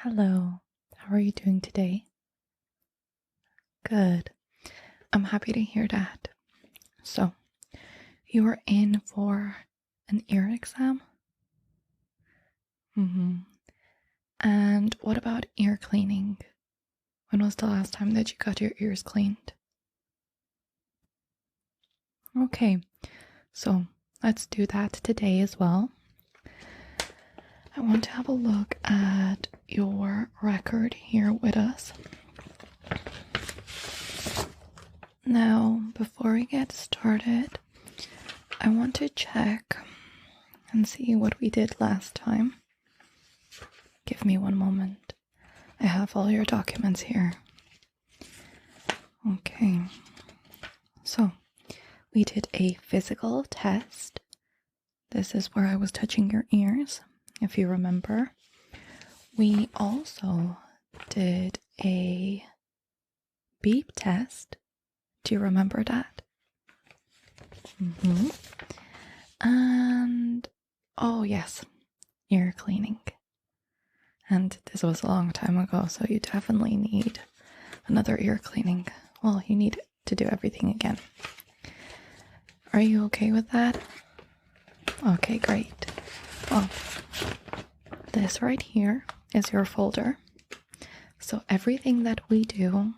Hello, how are you doing today? Good. I'm happy to hear that. So, you are in for an ear exam? Mm-hmm. And what about ear cleaning? When was the last time that you got your ears cleaned? Okay, so let's do that today as well. I want to have a look at your record here with us. Now, before we get started, I want to check and see what we did last time. Give me one moment. I have all your documents here. Okay. So, we did a physical test. This is where I was touching your ears, if you remember. We also did a beep test. Do you remember that? Mm-hmm. And, oh yes, ear cleaning. And this was a long time ago, so you definitely need another ear cleaning. Well, you need to do everything again. Are you okay with that? Okay, great. Well, this right here is your folder. So everything that we do,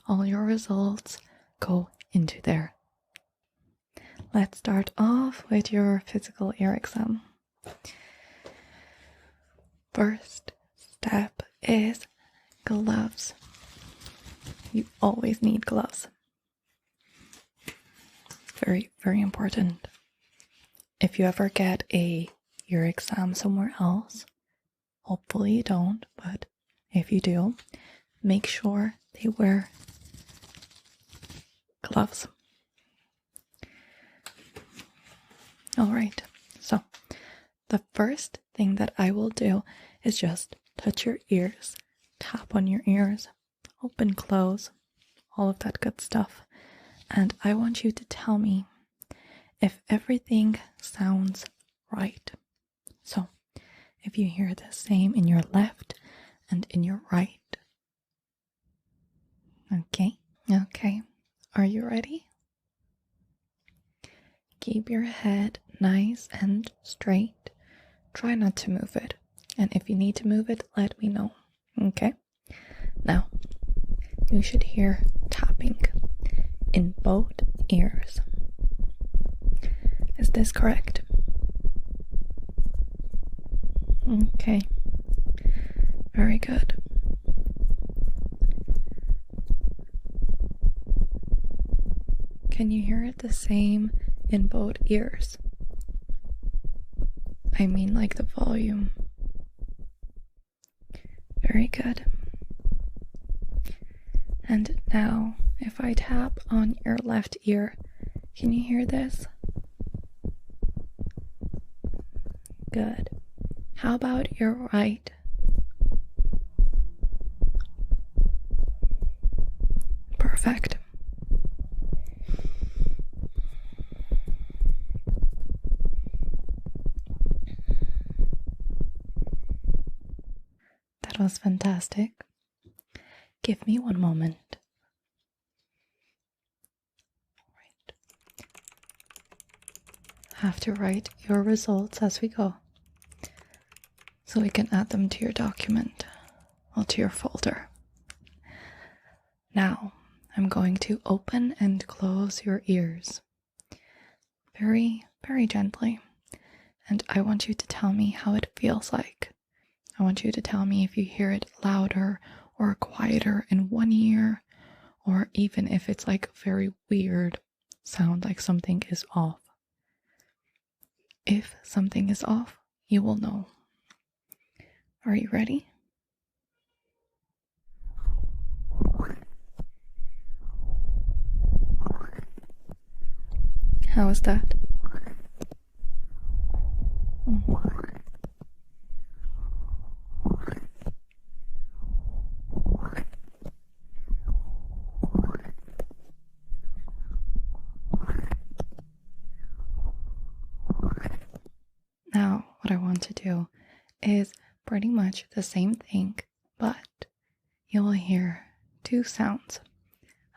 all your results, go into there. Let's start off with your physical ear exam. First step is gloves. You always need gloves. Very, very important. If you ever get a ear exam somewhere else, hopefully you don't, but if you do, make sure they wear gloves. Alright, so the first thing that I will do is just touch your ears, tap on your ears, open, close, all of that good stuff. And I want you to tell me if everything sounds right. So, if you hear the same in your left and in your right. Okay? Okay. Are you ready? Keep your head nice and straight. Try not to move it. And if you need to move it, let me know. Okay? Now, you should hear tapping in both ears. Is this correct? Okay. Very good. Can you hear it the same in both ears? I mean, like the volume. Very good. And now, if I tap on your left ear, can you hear this? Good. How about your right? Perfect. That was fantastic. Give me one moment. Right. Have to write your results as we go, so we can add them to your document or to your folder. Now, I'm going to open and close your ears very, very gently. And I want you to tell me how it feels like. I want you to tell me if you hear it louder or quieter in one ear, or even if it's like a very weird sound, like something is off. If something is off, you will know. Are you ready? How is that? Now, what I want to do is pretty much the same thing, but you will hear two sounds.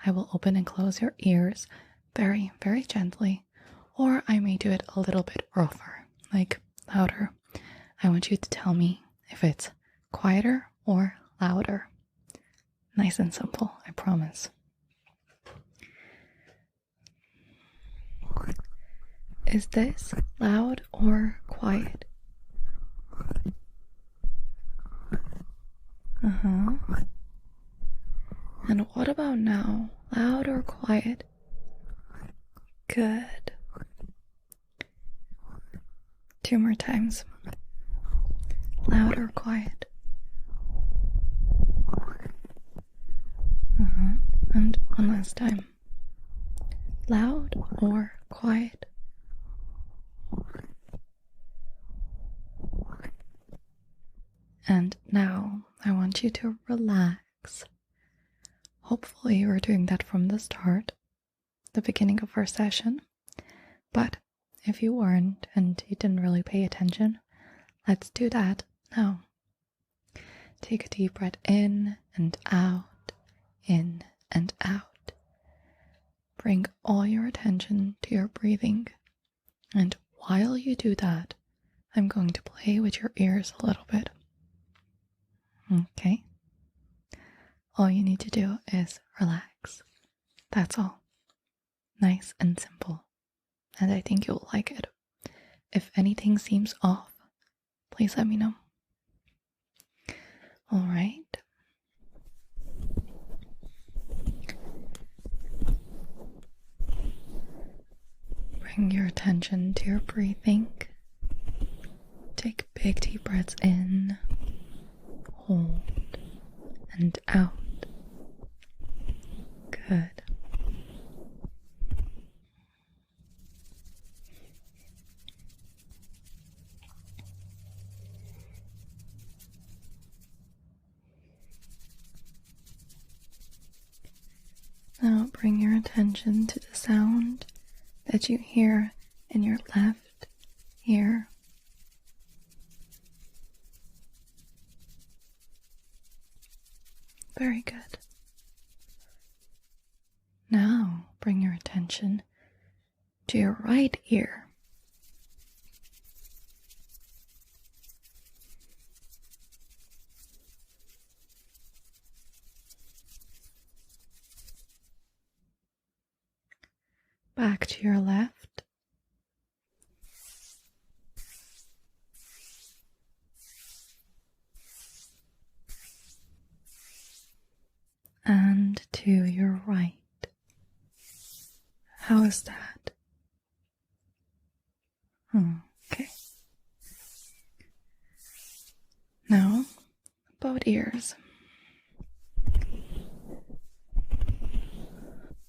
I will open and close your ears very, very gently, or I may do it a little bit rougher, like louder. I want you to tell me if it's quieter or louder. Nice and simple, I promise. Is this loud or quiet? And what about now? Loud or quiet? Good. 2 more times. Loud or quiet? And one last time. Loud or quiet? And now I want you to relax. Hopefully you were doing that from the start, the beginning of our session. But if you weren't and you didn't really pay attention, let's do that now. Take a deep breath in and out, in and out. Bring all your attention to your breathing. And while you do that, I'm going to play with your ears a little bit. Okay? All you need to do is relax. That's all. Nice and simple. And I think you'll like it. If anything seems off, please let me know. All right. Bring your attention to your breathing. Take big deep breaths in, hold, and out. Good. Now bring your attention to the sound that you hear in your left ear. Very good. Now bring your attention to your right ear. Back to your left. And to your right. How is that? Okay. Now, both ears.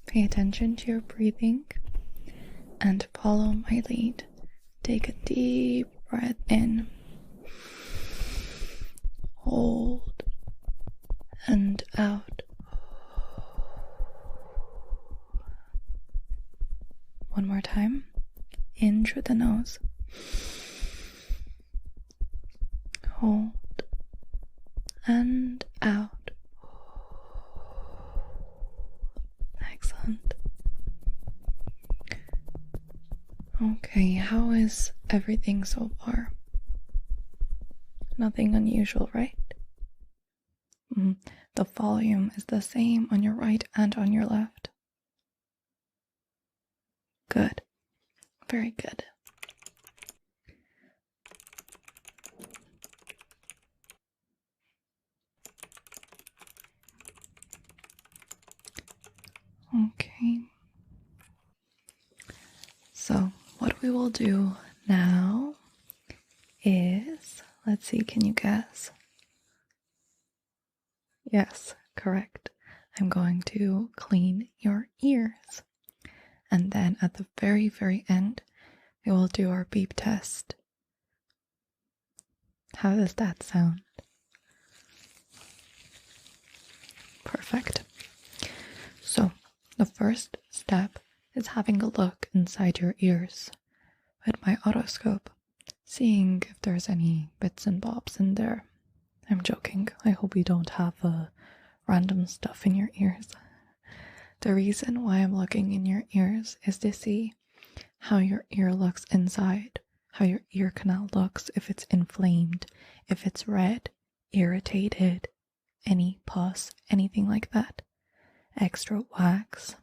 Pay attention to your breathing and follow my lead. Take a deep breath in. Hold and out. One more time. In through the nose. Hold and out. Excellent. Okay, how is everything so far? Nothing unusual, right? The volume is the same on your right and on your left. Good. Very good. Okay. So, what we will do now is, let's see, can you guess? Yes, correct. I'm going to clean your ears. And then at the very, very end, we will do our beep test. How does that sound? Perfect. So, the first step is having a look inside your ears with my otoscope, seeing if there's any bits and bobs in there. I'm joking. I hope you don't have random stuff in your ears. The reason why I'm looking in your ears is to see how your ear looks inside, how your ear canal looks, if it's inflamed, if it's red, irritated, any pus, anything like that. Extra wax.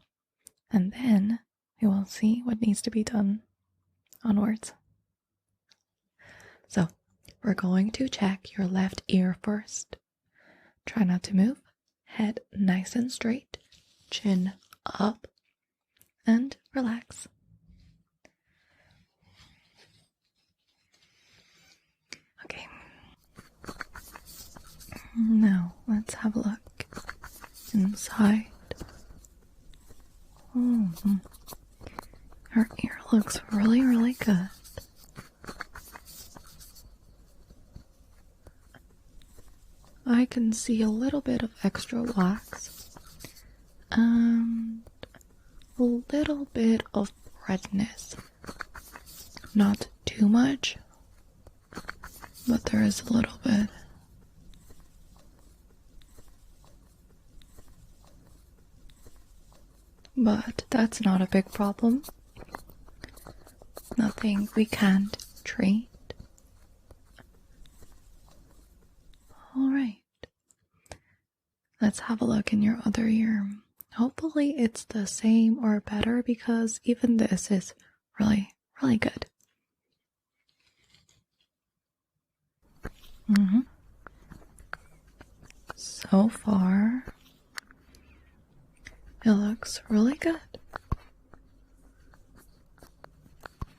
And then we will see what needs to be done onwards. So, we're going to check your left ear first. Try not to move. Head nice and straight. Chin up. And relax. Okay. Now, let's have a look inside. Her ear looks really, really good. I can see a little bit of extra wax and a little bit of redness. Not too much, but there is a little bit. But that's not a big problem. Nothing we can't treat. Alright. Let's have a look in your other ear. Hopefully it's the same or better, because even this is really, really good. So far, it looks really good.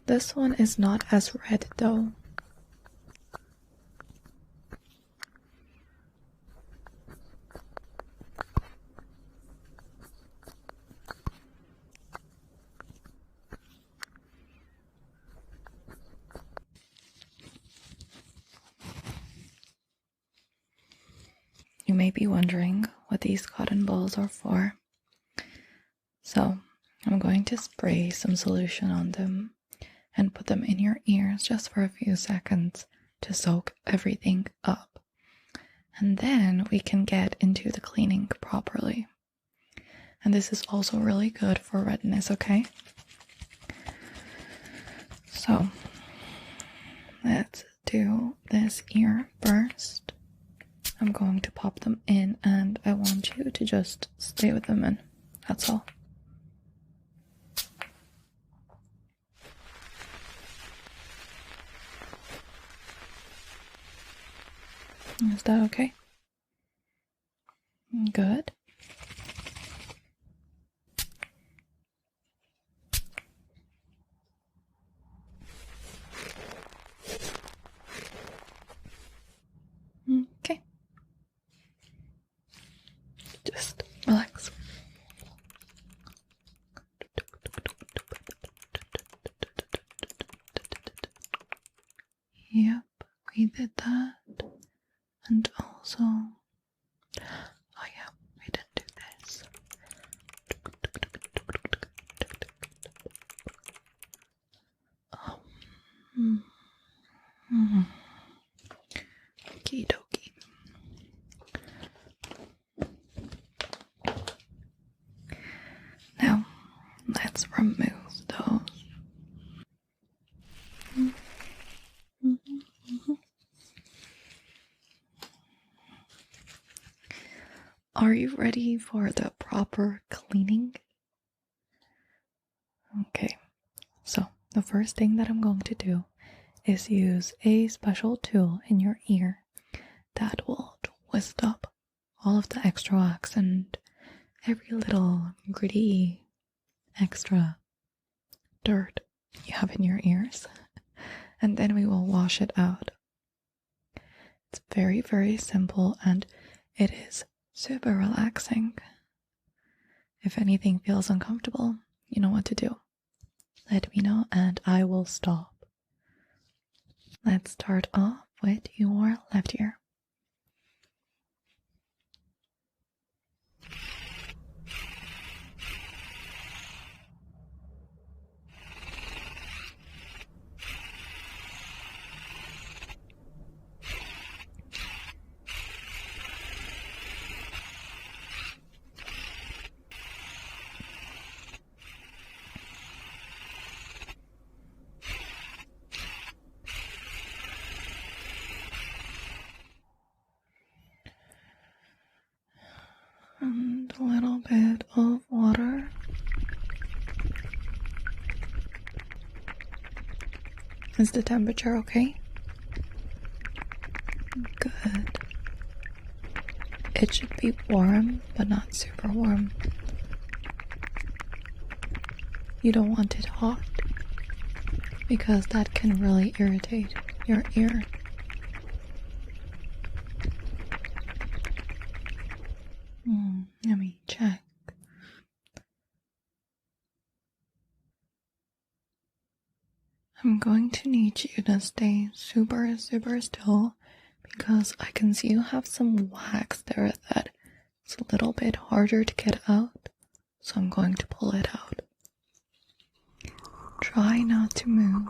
This one is not as red though. You may be wondering what these cotton balls are for. So, I'm going to spray some solution on them and put them in your ears just for a few seconds to soak everything up. And then we can get into the cleaning properly. And this is also really good for redness, okay? So, let's do this ear first. I'm going to pop them in, and I want you to just stay with them in. That's all. Is that okay? Good. Okay. Just relax. Yep, we did that. And also, oh yeah, we didn't do this. Okie dokie. Now, let's remove those. Are you ready for the proper cleaning? Okay, so the first thing that I'm going to do is use a special tool in your ear that will twist up all of the extra wax and every little gritty extra dirt you have in your ears, and then we will wash it out. It's very, very simple, and it is super relaxing. If anything feels uncomfortable, you know what to do. Let me know and I will stop. Let's start off with your left ear. And a little bit of water. Is the temperature okay? Good. It should be warm, but not super warm. You don't want it hot, because that can really irritate your ear. Let me check. I'm going to need you to stay super still, because I can see you have some wax there that it's a little bit harder to get out, so I'm going to pull it out. Try not to move.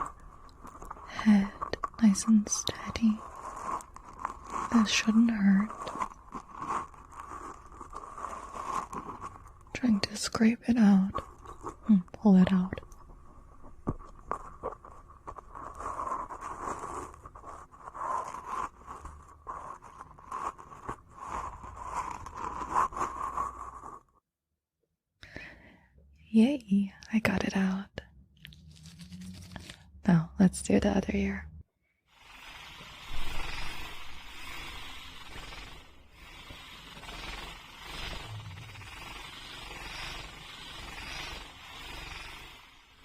Head nice and steady. This shouldn't hurt. Trying to scrape it out and pull it out. Yay, I got it out. Now, let's do the other ear.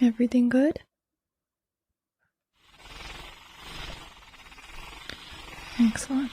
Everything good? Excellent.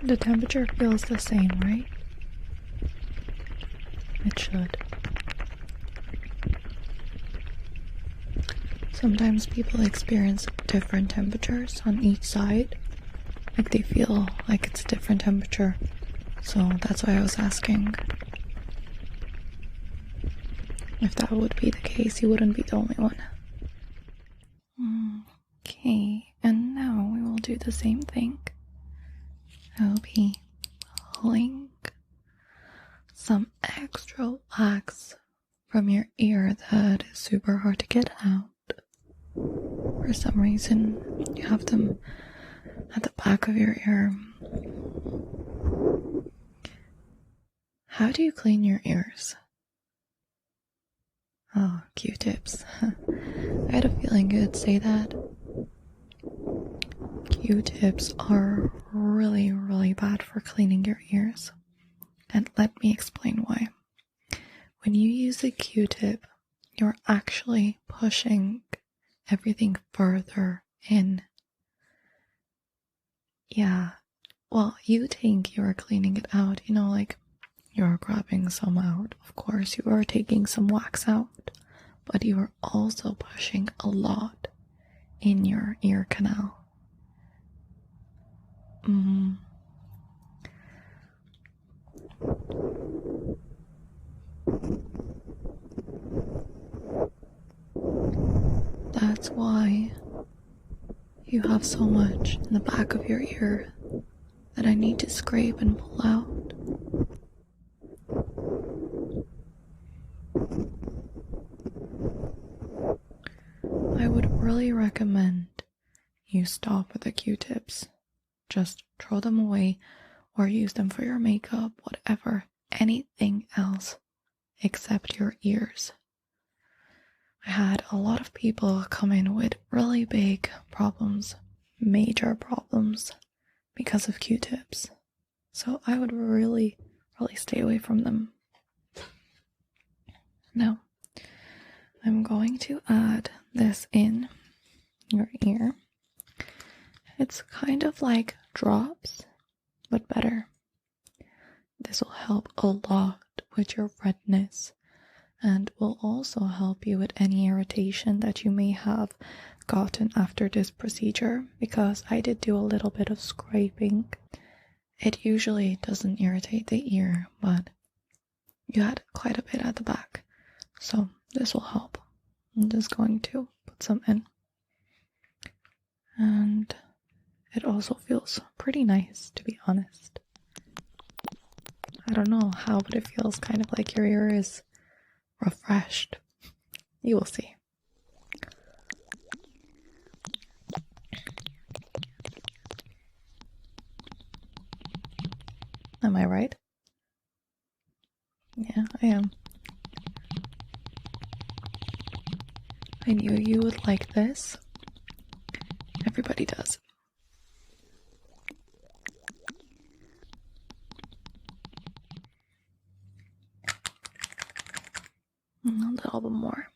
The temperature feels the same, right? It should. Sometimes people experience different temperatures on each side. Like they feel like it's a different temperature. So that's why I was asking. If that would be the case, you wouldn't be the only one. Okay, and now we will do the same thing. I'll be pulling some extra wax from your ear that is super hard to get out. For some reason, you have them at the back of your ear. How do you clean your ears? Oh, Q-tips. I had a feeling you'd say that. Q-tips are really bad for cleaning your ears. And let me explain why. When you use a Q-tip, you're actually pushing everything further in. Yeah, well, you think you're cleaning it out, like you're grabbing some out. Of course, you are taking some wax out, but you are also pushing a lot in your ear canal. That's why you have so much in the back of your ear that I need to scrape and pull out. I would really recommend you stop with the Q-tips. Just throw them away or use them for your makeup, whatever, anything else except your ears. I had a lot of people come in with really big problems, major problems, because of Q-tips. So I would really stay away from them. Now, I'm going to add this in your ear. It's kind of like drops, but better. This will help a lot with your redness and will also help you with any irritation that you may have gotten after this procedure, because I did do a little bit of scraping. It usually doesn't irritate the ear, but you had quite a bit at the back, so this will help. I'm just going to put some in. And it also feels pretty nice, to be honest. I don't know how, but it feels kind of like your ear is refreshed. You will see. Am I right? Yeah, I am. I knew you would like this. Everybody does. A little bit more.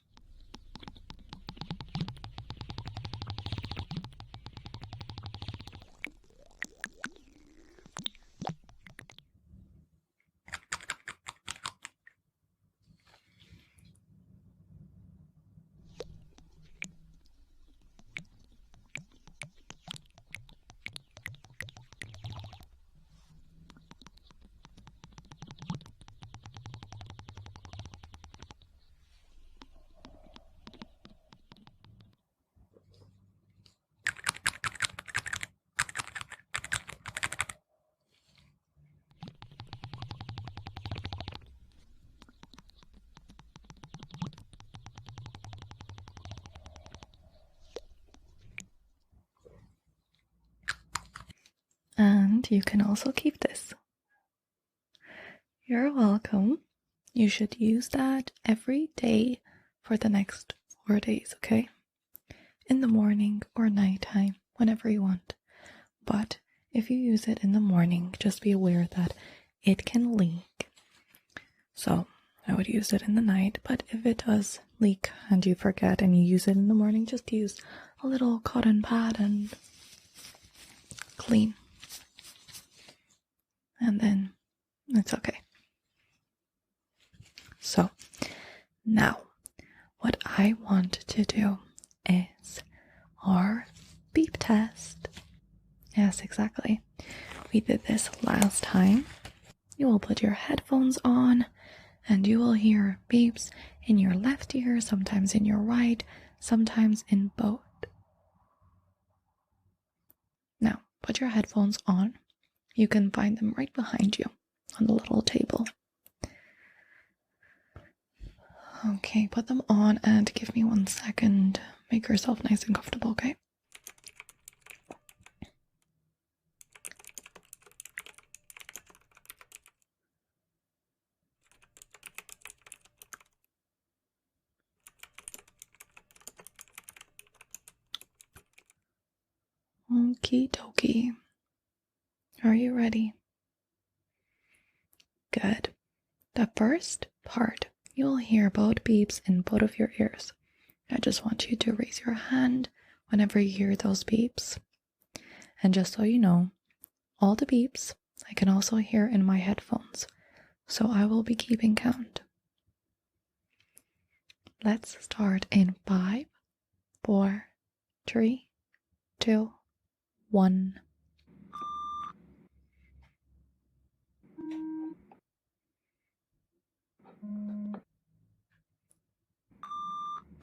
And you can also keep this. You're welcome. You should use that every day for the next 4 days, okay? In the morning or nighttime, whenever you want. But if you use it in the morning, just be aware that it can leak. So I would use it in the night, but if it does leak and you forget and you use it in the morning, just use a little cotton pad and clean. And then it's okay. So now what I want to do is our beep test. Yes, exactly. We did this last time. You will put your headphones on and you will hear beeps in your left ear, sometimes in your right, sometimes in both. Now, put your headphones on. You can find them right behind you on the little table. Okay, put them on and give me 1 second. Make yourself nice and comfortable, okay? Okie dokie. Are you ready? Good. The first part, you'll hear both beeps in both of your ears. I just want you to raise your hand whenever you hear those beeps. And just so you know, all the beeps I can also hear in my headphones, so I will be keeping count. Let's start in 5, 4, 3, 2, 1.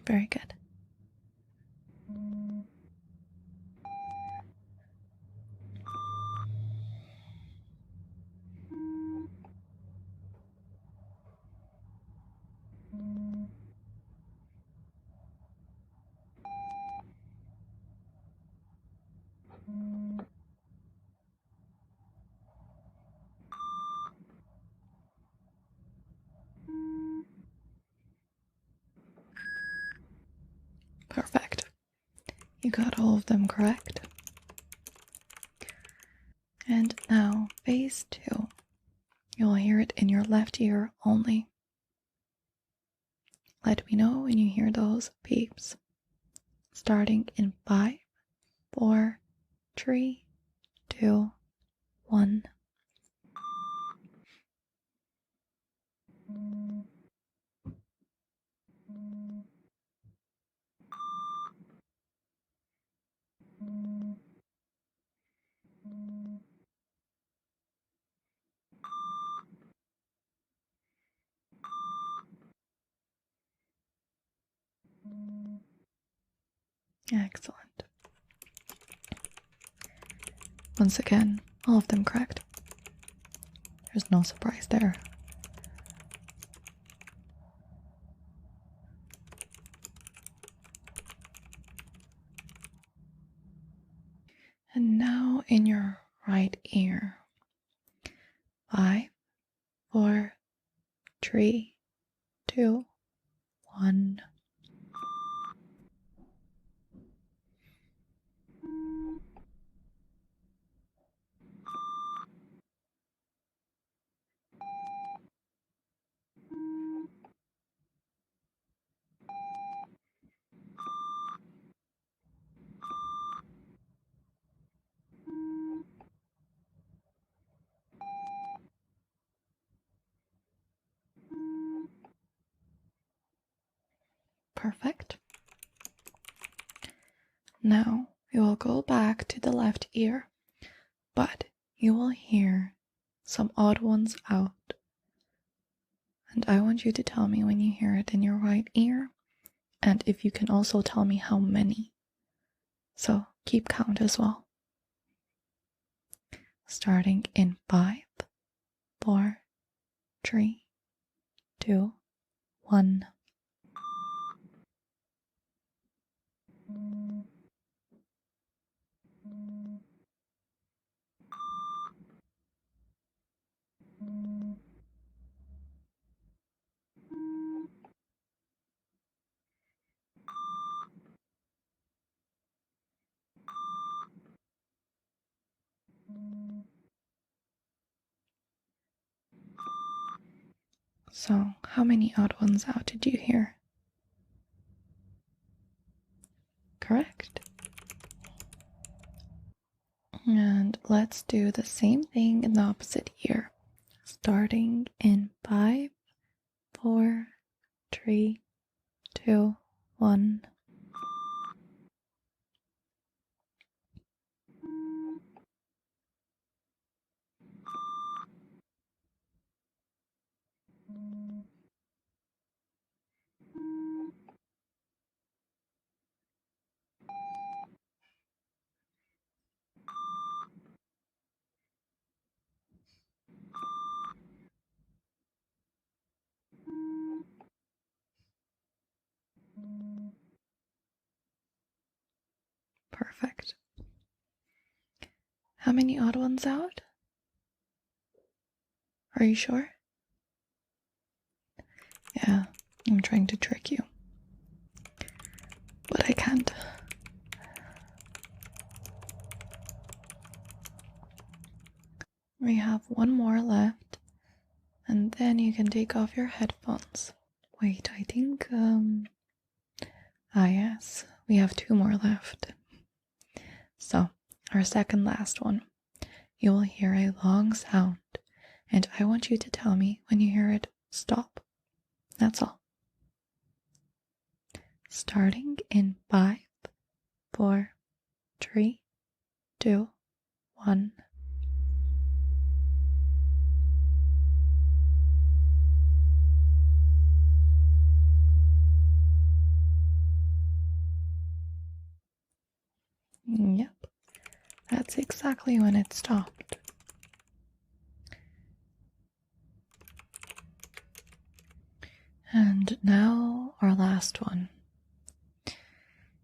Very good. Perfect. You got all of them correct. And now, phase 2. You'll hear it in your left ear only. Let me know when you hear those beeps. Starting in 5, 4, 3, 2, 1. Excellent. Once again, all of them correct. There's no surprise there. And now in your right ear. 5, 4, 3, 2, 1. Perfect. Now we will go back to the left ear, but you will hear some odd ones out. And I want you to tell me when you hear it in your right ear, and if you can also tell me how many. So keep count as well. Starting in 5, 4, 3, 2, 1. So, how many odd ones out did you hear? Correct. And let's do the same thing in the opposite ear. Starting in 5, 4, 3, 2, 1. Perfect. How many odd ones out? Are you sure? Yeah, I'm trying to trick you. But I can't. We have one more left, and then you can take off your headphones. Wait, I think, yes, we have 2 more left. So, our second last one. You will hear a long sound, and I want you to tell me when you hear it stop. That's all. Starting in 5, 4, 3, 2, 1. Yep, that's exactly when it stopped. And now our last one.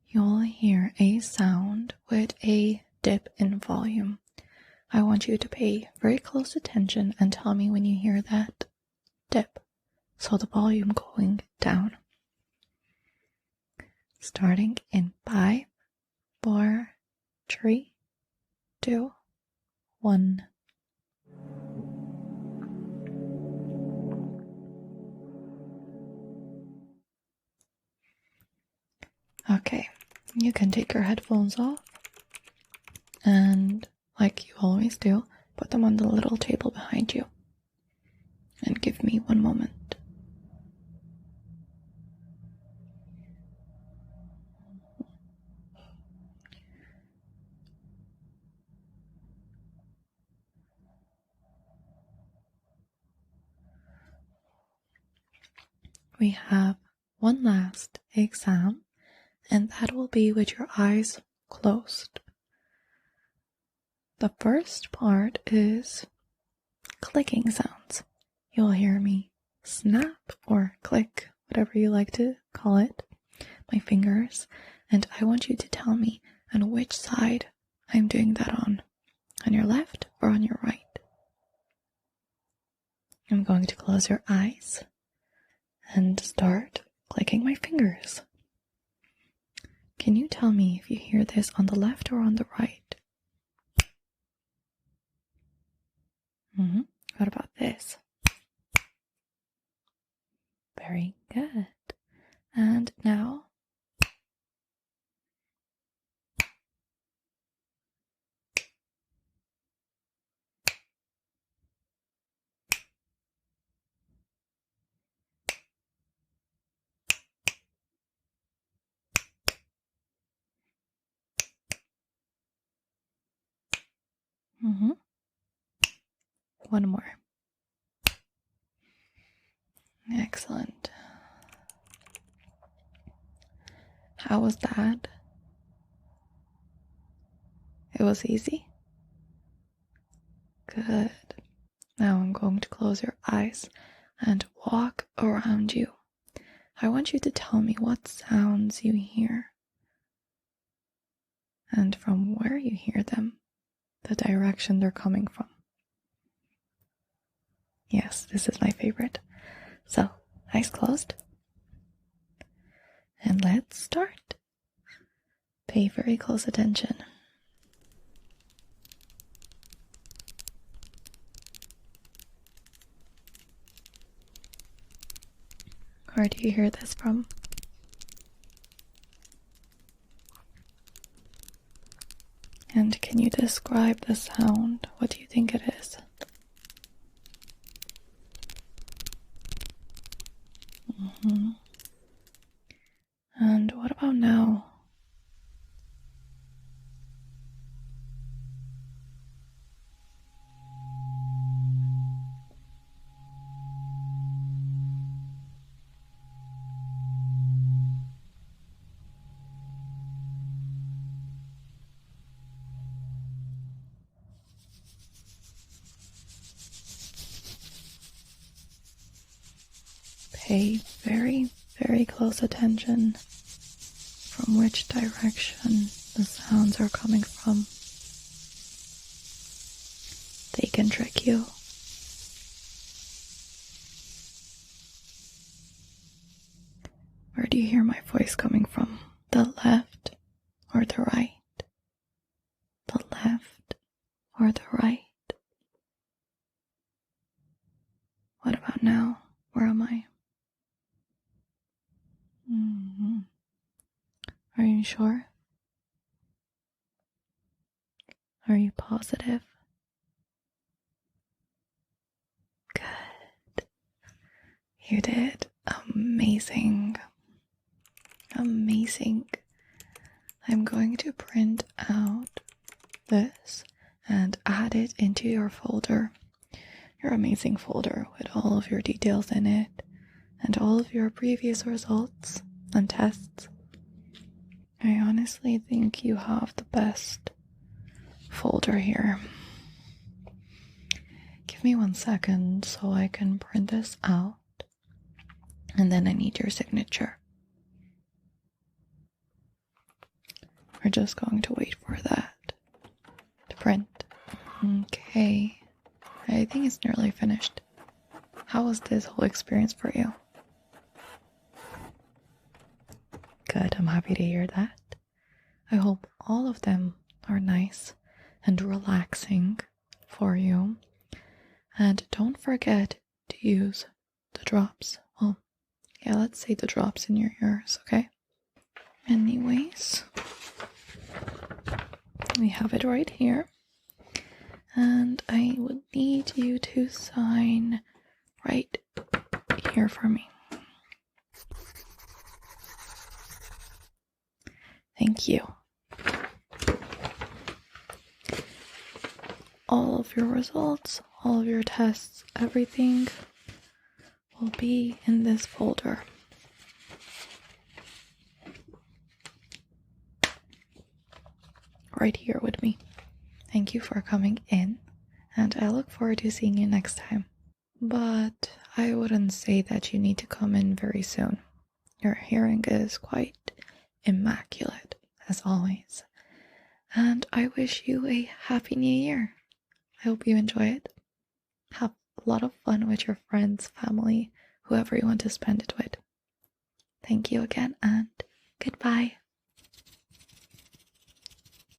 You'll hear a sound with a dip in volume. I want you to pay very close attention and tell me when you hear that dip. So the volume going down. Starting in 5, 4, 3, 2, 1. Okay, you can take your headphones off and, like you always do, put them on the little table behind you. And give me one moment. We have one last exam, and that will be with your eyes closed. The first part is clicking sounds. You'll hear me snap or click, whatever you like to call it, my fingers, and I want you to tell me on which side I'm doing that on your left or on your right. I'm going to close your eyes and start clicking my fingers. Can you tell me if you hear this on the left or on the right? What about this? Very good. And now? One more. Excellent. How was that? It was easy? Good. Now I'm going to close your eyes and walk around you. I want you to tell me what sounds you hear and from where you hear them, the direction they're coming from. Yes, this is my favorite. So, eyes closed. And let's start. Pay very close attention. Where do you hear this from? And can you describe the sound? What do you think it is? And what about now? Pay very, very close attention from which direction the sounds are coming from. They can trick you. Where do you hear my voice coming from? The left or the right? The left or the right? What about now? Where am I? Are you sure? Are you positive? Good. You did amazing. Amazing. I'm going to print out this and add it into your folder. Your amazing folder with all of your details in it and all of your previous results and tests. I honestly think you have the best folder here. Give me 1 second so I can print this out, and then I need your signature. We're just going to wait for that to print. Okay, I think it's nearly finished. How was this whole experience for you? Good, I'm happy to hear that. I hope all of them are nice and relaxing for you. And don't forget to use the drops. Well, yeah, let's say the drops in your ears, okay? Anyways, we have it right here. And I would need you to sign right here for me. Thank you. All of your results, all of your tests, everything will be in this folder. right here with me. Thank you for coming in, and I look forward to seeing you next time. But I wouldn't say that you need to come in very soon. Your hearing is quite immaculate, as always. And I wish you a happy new year. I hope you enjoy it. Have a lot of fun with your friends, family, whoever you want to spend it with. Thank you again, and goodbye.